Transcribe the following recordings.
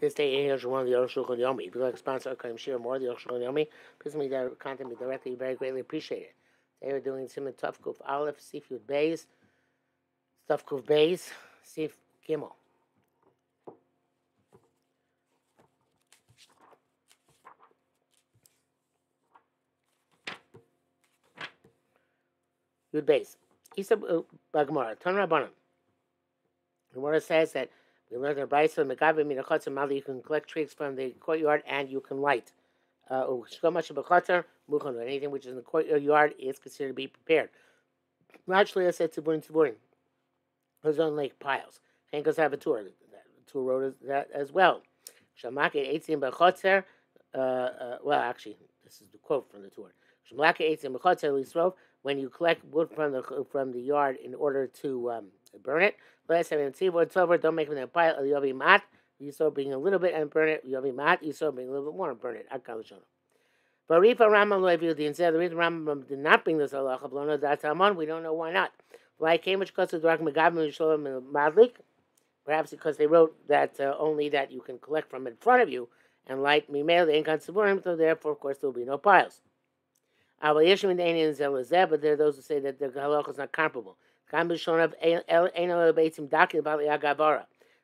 This day, English one of the Arukh HaShulchan Yomi. If you'd like to sponsor Kaim Shir more of the Arukh HaShulchan Yomi, please me contact me directly. Very greatly appreciate it. They were doing Simon Tuf Kuf Aleph, Sif Yud Beis, Tuf Kuf Beis, Sif Gimel. Yud Beis. Isa Bagmar, Ton Rabbanim. The Gemara says that we learned in the Brayso, Megabe Minachotzer Mali, you can collect twigs from the courtyard and you can light. Anything which is in the courtyard is considered to be prepared. Naturally, I said Tziburin. Those are like piles. Hankos have a tour. The tour wrote that as well. Shamak Eitzim Bechotzer. Well, actually, this is the quote from the tour. Shamak Eitzim Bechotzer Lisrov. When you collect wood from the yard in order to burn it, don't make it a pile. You'll be mat. You start being a little bit and burn it. You'll be mat. You start being a little bit more and burn it. But Rifa Rambam loyviu instead the reason Rambam did not bring this halacha blono that's Amon. We don't know why not. Why came which because of the Megavim Shalom Madlik? Perhaps because they wrote that only that you can collect from in front of you and light mimel the inkan tziburim. So therefore, of course, there will be no piles. But there are those who say that the halacha is not comparable.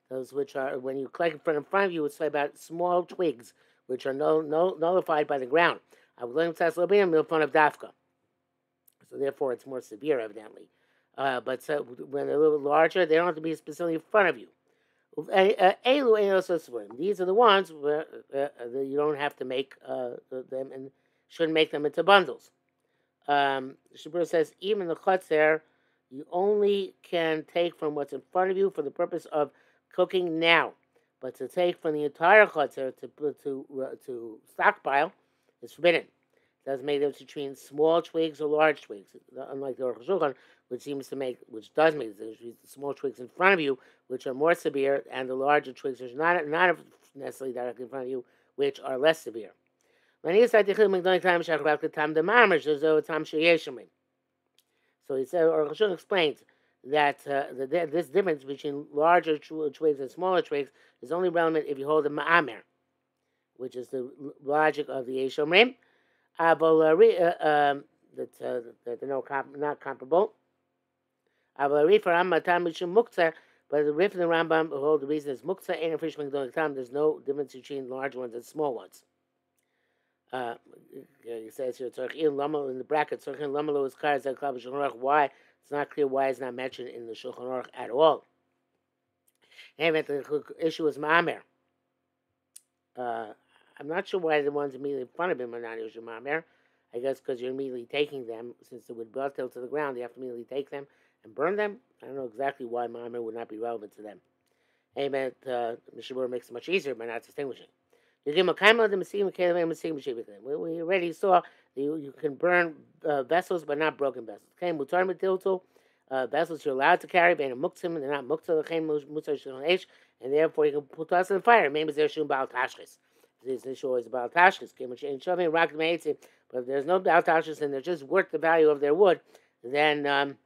Those which are when you collect in front of you, it's about small twigs which are nullified by the ground. I would learn to of dafka. So therefore, it's more severe, evidently. But when they're a little larger, they don't have to be specifically in front of you. These are the ones where you don't have to make them and shouldn't make them into bundles. Shabur says even the chutzer you only can take from what's in front of you for the purpose of cooking now. But to take from the entire chutzer to stockpile is forbidden. It doesn't make a difference between small twigs or large twigs. Unlike the Arukh HaShulchan, which does make a difference between the small twigs in front of you, which are more severe, and the larger twigs, which are not necessarily directly in front of you, which are less severe. So he said, Arukh HaShulchan explains that this difference between larger twigs and smaller twigs is only relevant if you hold a ma'amer, which is the logic of the Eish Omrim, that they're not comparable. But the Rif and the Rambam hold the reason is muktzah ain't a fish. There's no difference between large ones and small ones. He says here, in the bracket, why? It's not clear why it's not mentioned in the Shulchan Aruch at all. And the issue is Ma'amer. I'm not sure why the ones immediately in front of him are not usually Ma'amer. I guess because you're immediately taking them, since it would build to the ground, you have to immediately take them and burn them. I don't know exactly why Ma'amer would not be relevant to them. Amen. Mishabur makes it much easier by not distinguishing. We already saw you can burn vessels, but not broken vessels. Vessels you're allowed to carry, but they're not muktzah, and therefore you can put us in the fire. Maybe there's shum bal tashchis. This issue is about tashchis. But if there's no bal tashchis and they're just worth the value of their wood, then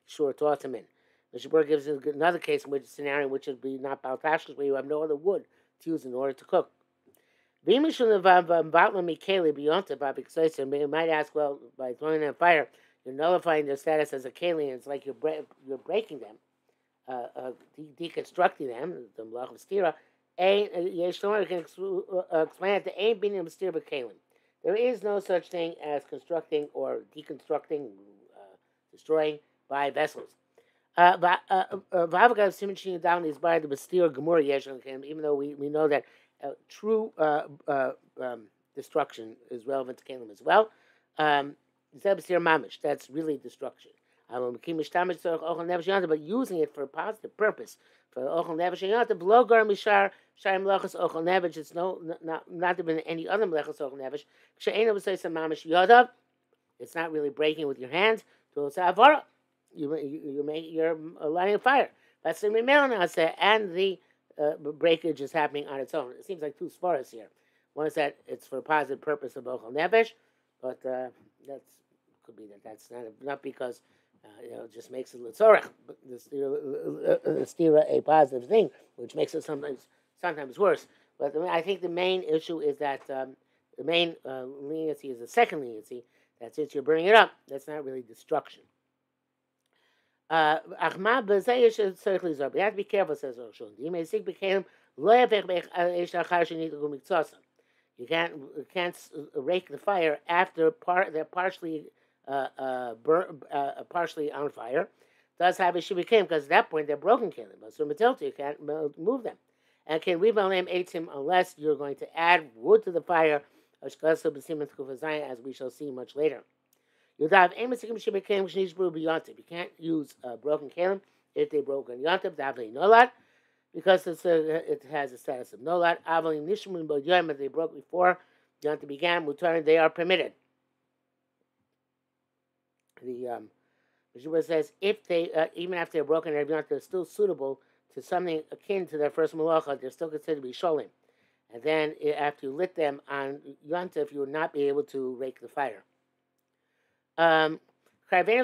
sure, toss them in. The Shabur gives another case in which scenario which would be not bal tashchis, where you have no other wood to use in order to cook. You might ask, well, by throwing them in fire, you're nullifying their status as a keli, and it's like you're breaking them, deconstructing them. The malach of stira. You can explain it to ain't being a stira but kalim. There is no such thing as constructing or deconstructing, destroying by vessels. Even though we know that true destruction is relevant to Kalim as well. That's really destruction. But using it for a positive purpose, for it's not even any other melechas ochel nevesh. It's not really breaking with your hands. You're lighting a fire. That's the Mimel and the breakage is happening on its own. It seems like two svaras here. One is that it's for a positive purpose of ochel nevesh, but could be that's not because it just makes it litzorech, but the stira a positive thing, which makes it sometimes worse. But I think the main issue is that the main leniency is the second leniency, that since you're burning it up, that's not really destruction. Achma b'zeh tzarich lizar. But you have to be careful, says Arukh HaShulchan. You may seek b'kelim lo yafech b'esh achar shenitlu miktzasa. You can't rake the fire after they're partially partially on fire. Does have a shivikim, because at that point they're broken kelim. So matilta, you can't move them. And can we eats him unless you're going to add wood to the fire, as we shall see much later. You can't use broken kelim if they broke on yontif. Davli nolad, because it has a status of nolad. Avli nishmun b'yoyim, if they broke before yontif began, mutar, they are permitted. The Mishnah says if they even after they're broken, they're still suitable to something akin to their first malacha, they're still considered to be sholim. And then after you lit them on yontif, you will not be able to rake the fire. We said in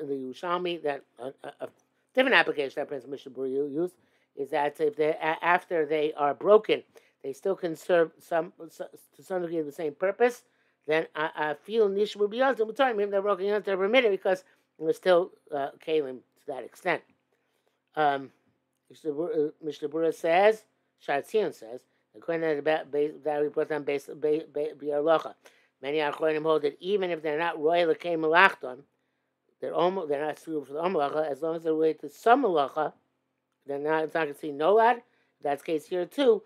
the Yerushalmi that a different application that Prince Mishnah Berurah used is that if they after they are broken, they still can serve to some degree the same purpose. Then I feel nish will be on to they're broken, they're permitted because we're still kalim to that extent. Mishnah Berurah says, Shatzion says, according to that we brought down Bi'arlocha. Many Achronim hold that even if they're not royal l'kei malachton, they're not suitable for the malacha, as long as they're related to some malacha, it's not going to see nolad. That's the case here too.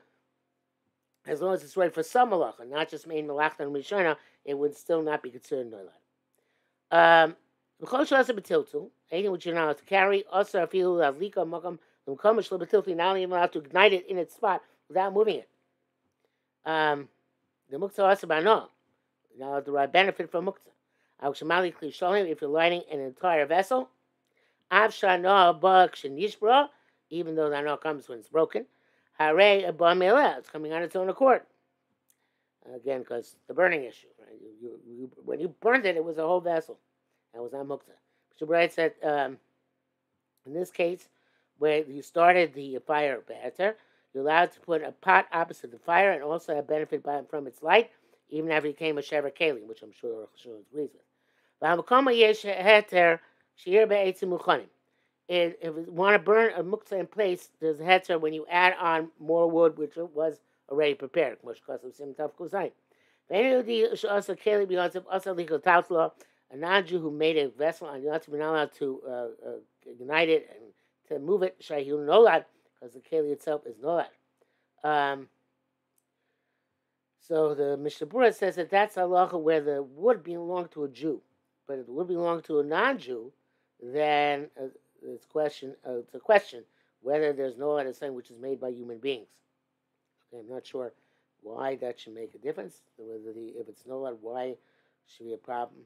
As long as it's right for some malacha, not just main malachton rishona, it would still not be considered nolad. Anything which you're not allowed to carry, also afilu lavlika makam l'mkomish l'betilti, not only allowed to ignite it in its spot without moving it. The muktzah also bano, you're not allowed to derive benefit from muktzah. If you're lighting an entire vessel, even though the no comes when it's broken, it's coming on its own accord. Again, because the burning issue, right? When you burned it, it was a whole vessel. That was not muktzah. Mr. Bright said, in this case, where you started the fire better, you're allowed to put a pot opposite the fire and also have benefit from its light, even after it became a shever kelim, which I'm sure Arukh HaShulchan agrees with. If you want to burn a muktzah in place, there's a heter when you add on more wood, which was already prepared. A non-Jew who made a vessel on Yontif, you're not allowed to ignite it and to move it, shayhu nolad, because the keli itself is nolad. So the Mishnah Berurah says that that's halacha where the wood belonged to a Jew, but if it would belong to a non-Jew, then it's a question whether there's nolad as something which is made by human beings. Okay, I'm not sure why that should make a difference. If it's nolad, why should be a problem?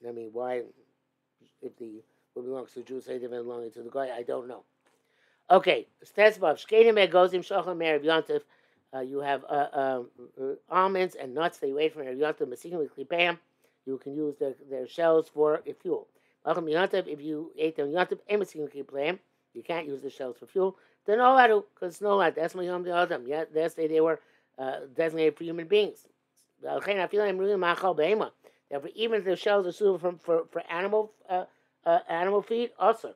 I mean, why, if the wood belongs to a Jew, say it belonging to the guy? I don't know. Okay, you have almonds and nuts that you ate from Erev Yontif. You can use their shells for fuel. If you ate them Yontif, you can't use the shells for fuel. Then nolad, because nolad, that's my Yom Adam. Yeah, they were designated for human beings. Therefore, even if the shells are suitable for animal feed, also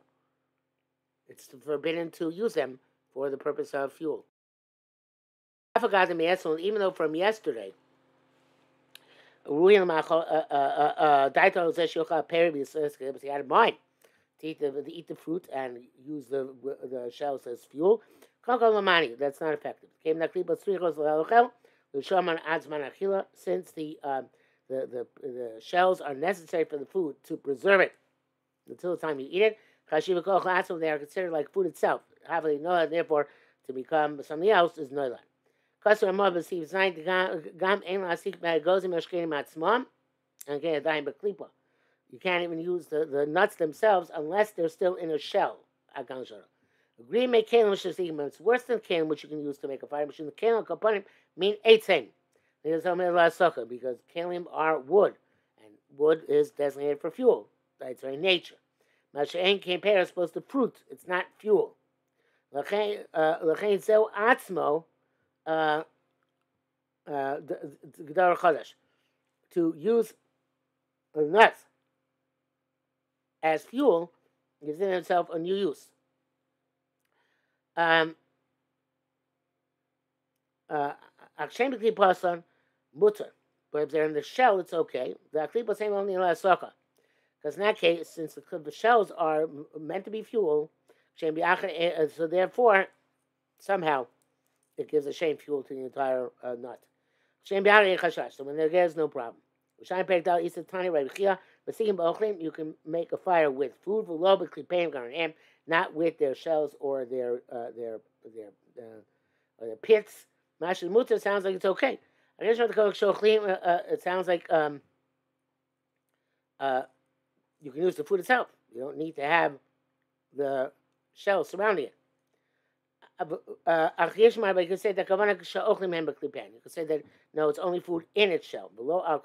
it's forbidden to use them for the purpose of fuel. I forgot the Even though from yesterday, he had in mind to eat the fruit and use the shells as fuel. That's not effective. Since the shells are necessary for the food to preserve it until the time you eat it, they are considered like food itself. Therefore, to become something else is noilad. You can't even use the nuts themselves unless they're still in a shell. Agree make kalim, it's worse than kalim, which you can use to make a fire machine. The kalim component mean eitzim. Because kalim are wood, and wood is designated for fuel by its very nature. Masha'en Kemper is supposed to fruit. It's not fuel. L'chein zeu atzmo Gedar Chodesh. To use nuts as fuel gives in itself a new use. Akshem b'kli pasan mutter. But if they're in the shell, it's okay. The akli same only in la soka. Because in that case, since the shells are meant to be fuel, so therefore, somehow, it gives a shame fuel to the entire nut. So when there's no problem. You can make a fire with food, not with their shells or their pits. Mashal mutter sounds like it's okay. It sounds like you can use the food itself. You don't need to have the shell surrounding it. You can say that you can say that no, it's only food in its shell. Below al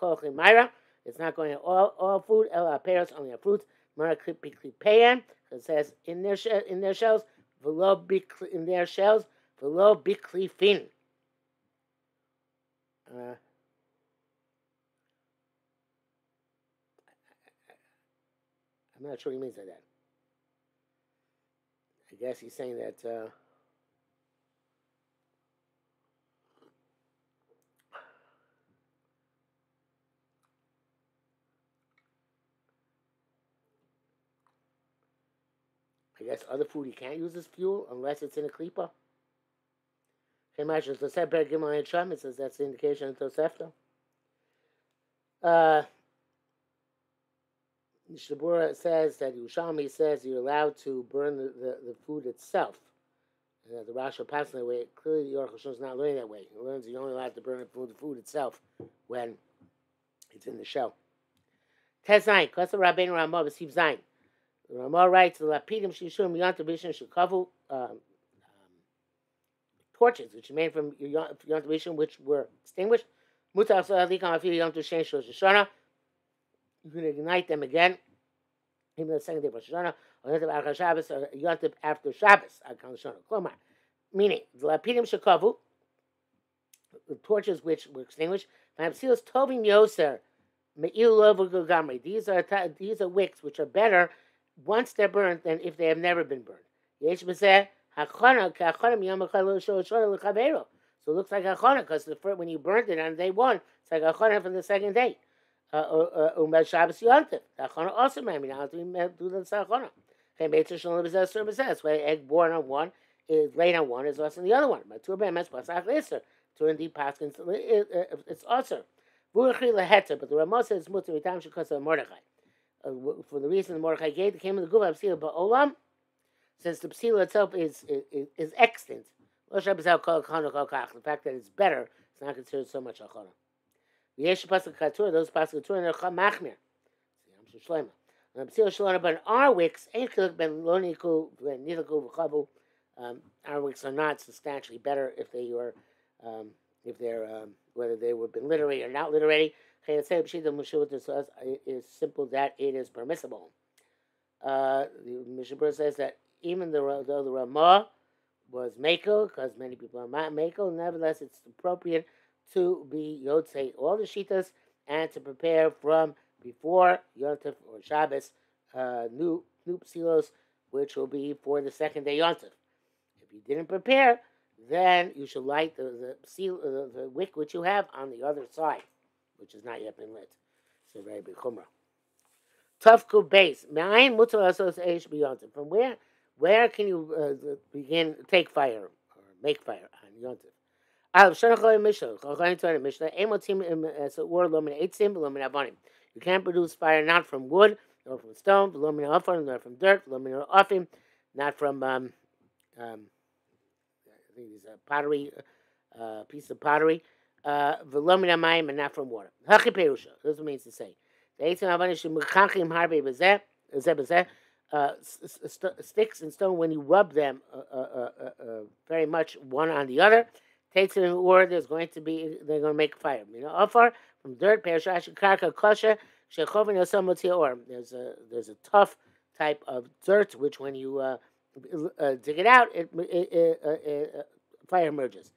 it's not going to all food. El pears only have fruits. It says in their shells. In their shells. Below bikli fin. I'm not sure what he means by that. I guess he's saying that I guess other food you can't use as fuel unless it's in a klipa. It says that's the indication of Tosefta. Shabura says that Yerushalmi says you're allowed to burn the food itself. And the Rasha passes that way. Clearly, Arukh HaShulchan is not learning that way. He learns you're only allowed to burn the food itself when it's in the shell. Tes Zayin, Kosa Rabbeinu Ramah B'Siv Zayin. The Ramah writes, the Lapidim Shishum Yontav B'Ishon Shekavu torches, which are made from Yontav B'Ishon, which were extinguished. Mutar Sa'alikam Afidu Yontav Shen Shlosh Shoshana. You can ignite them again, even the second day of Rosh Hashanah, or Yontav Arukh Shabbos, or Yontav after Shabbos, Klomar. Meaning, the Lapidim Shekavu, the torches which were extinguished, Ma'apsilos Tovim Yoser, Me'il Lovu Gamri. These are wicks which are better once they're burned than if they have never been burned. Yesh B'Zeh, Hachana, K'Achanim Yom HaChalul Shoshana L'Chaveiro. So it looks like Hachana, because when you burnt it on day one, it's like Hachana for the second day. Shabbos Yontif. Hachana also made me now to do the Hachana. That's why egg born on one is laid on one is also on the other one. But two of them is Pasach Lister. Two indeed Paskins, it's also. But the Ramah says it's mutter mitam because of Mordechai. For the reason Mordechai gave the came in the Guva Psila Ba'olam, since the Psila itself is extant. The fact that it's better, it's not considered so much Achana. Yesh Pasuk Katur, those Pasuk Katur, and they're Machmir. Shloima. And the Psila Shalona, but our wicks, ain't been Loniku, Nilaku, V'chavu. Our wicks are not substantially better if they were, whether they were been literary or not literary. Is simple that it is permissible. The Mishabur says that even though the Ramah was Mako, because many people are not Mako, nevertheless it's appropriate to be Yotzei all the Shitas and to prepare from before Yontif or Shabbos new psilos, which will be for the second day Yontif. If you didn't prepare, then you should light the wick which you have on the other side, which has not yet been lit. It's a very big chumrah. Tufku base. From where can you take fire or make fire on Yontif? You can't produce fire not from wood, nor from stone, nor from dirt, not from these pottery, piece of pottery, and not from water. That's what it means to say. Sticks and stone, when you rub them very much one on the other, takes it in or they're going to make fire. You know, afar from dirt, there's a tough type of dirt, which when you dig it out, fire emerges.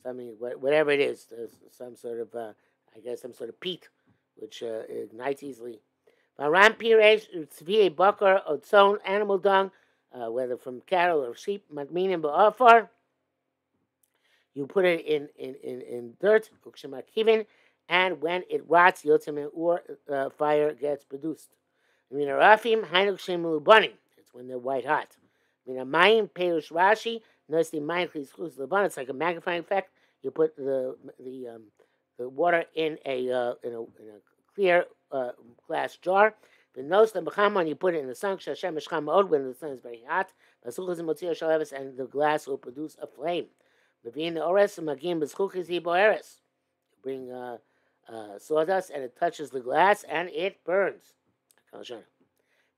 Something, whatever it is, some sort of, I guess, some sort of peat, which ignites easily. Ram Pires, Tzvi Bakar, Otzon, animal dung, whether from cattle or sheep, Matminim Ba'afar. You put it in dirt, Ukshemakiven, and when it rots, Yotzim or fire gets produced. Minarafim, Hainuk Shemulubanim. It's when they're white hot. Minamayim, Perush Rashi, Nosti Mayim Klis Laban. It's like a magnifying effect. You put the water in a clear glass jar. The nose the b'chaman, you put it in the sun. Shashem mishcham ma'od, when the sun is very hot. And the glass will produce a flame. B'vin the ores magim b'schuchis hiboeres. You bring sawdust and it touches the glass and it burns.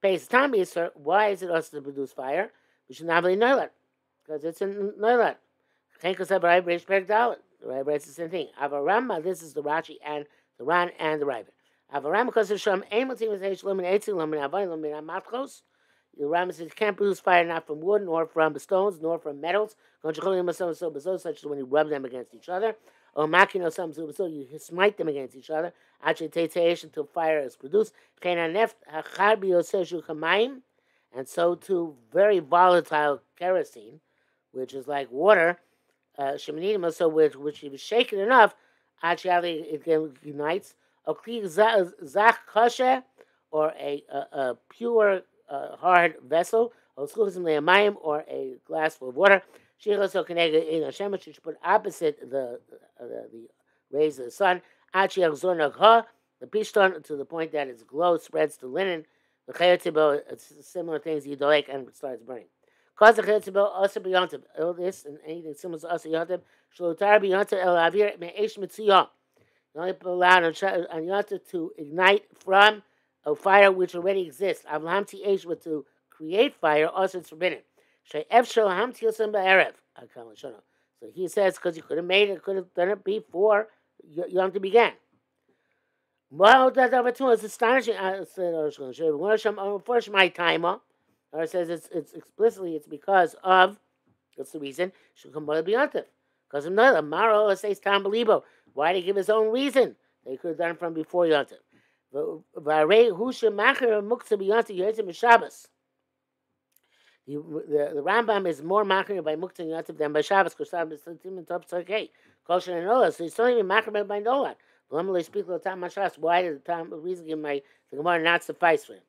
Pays time is, sir. Why is it us to produce fire? We should not be noilat, because it's in noilat. The Rai writes the same thing. Avarama, this is the Rashi and the Ran and the Rai. Avarama, because of Shem, the Ram says you can't produce fire not from wood, nor from stones, nor from metals. Such as when you rub them against each other. Or makino some so you smite them against each other. Until fire is produced. And so too very volatile kerosene, which is like water, so which if you shake it enough, actually it unites. A zach kosher, or a pure hard vessel, or a glass full of water. She also connected in a shemesh, which put opposite the rays of the sun. The pishton, to the point that its glow spreads to linen. The chayotzibo, it's similar things you like, and it starts burning. Cause the chayotzibo also beyontiv. All this and anything similar to also yontiv. Shlotar beyontiv el avir me'esh mitziyah. You're only allowed on yontiv to ignite from a fire which already exists. Avlamti esh, but to create fire also it's forbidden. So he says because you could have made it, could have done it before Yom Tov began. Well, that is astonishing. My timer, or it says it's explicitly it's because of that's the reason should come by Yom Tov. Because of another Maro says Tam Belibo. Why did he give his own reason? They could have done it from before Yom Tov. The Rambam is more machmir by Muktzah Yontiv than by Shabbos. So he's telling me machmir by Nolan. Why did the reason give the Gemara not suffice for him?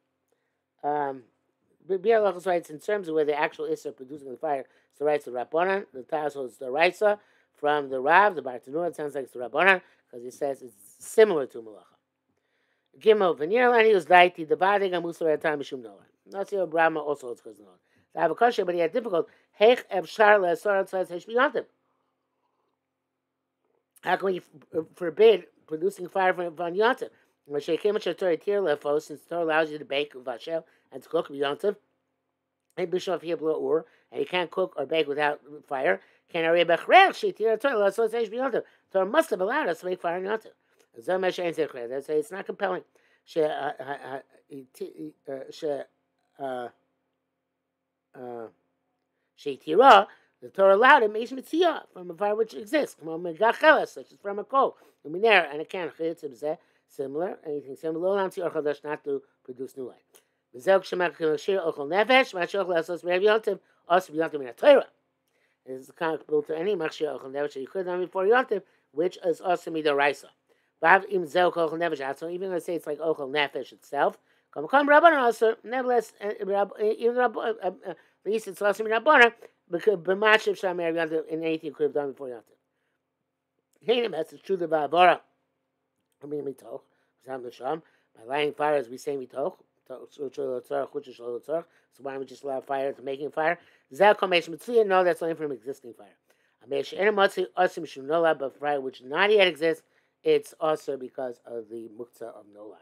Biur writes in terms of where the actual Issa producing the fire. So writes the Rabbanan. The Taz holds the Raisa from the Rav. The Bartanur, it sounds like it's the Rabbanan because he says it's similar to Malacha. Gimel v'nirlan he was daiti the badi gamusar etam mishum Nolan. Nasir Brahma also holds because Nolan. I have a question, but he had difficult. Heich efshar le'asar says heshbiyontim. How can we forbid producing fire from yontiv? Since the Torah allows you to bake vashel and to cook yontiv, and you can't cook or bake without fire. Torah must have allowed us to make fire in yontiv. That's it's not compelling. The Torah allowed him from a fire which exists, such as from a coal, and a can similar, anything similar, not to produce new life. This is comparable to any machshir ochel nefesh that you could have done before yontiv, which is also midoraisa. Even though I say it's like ochel nefesh itself, nevertheless, even at least it's also minabana because b'mashiv shamer yontiv in anything you could have done before yontiv. Hey, that's true the ba'avara. I mean mitoch, by lighting fire as we say mitoch. So why don't we just allow fire to making fire? No, that's only from existing fire. But fire which not yet exists, it's also because of the muktzah of Nolan.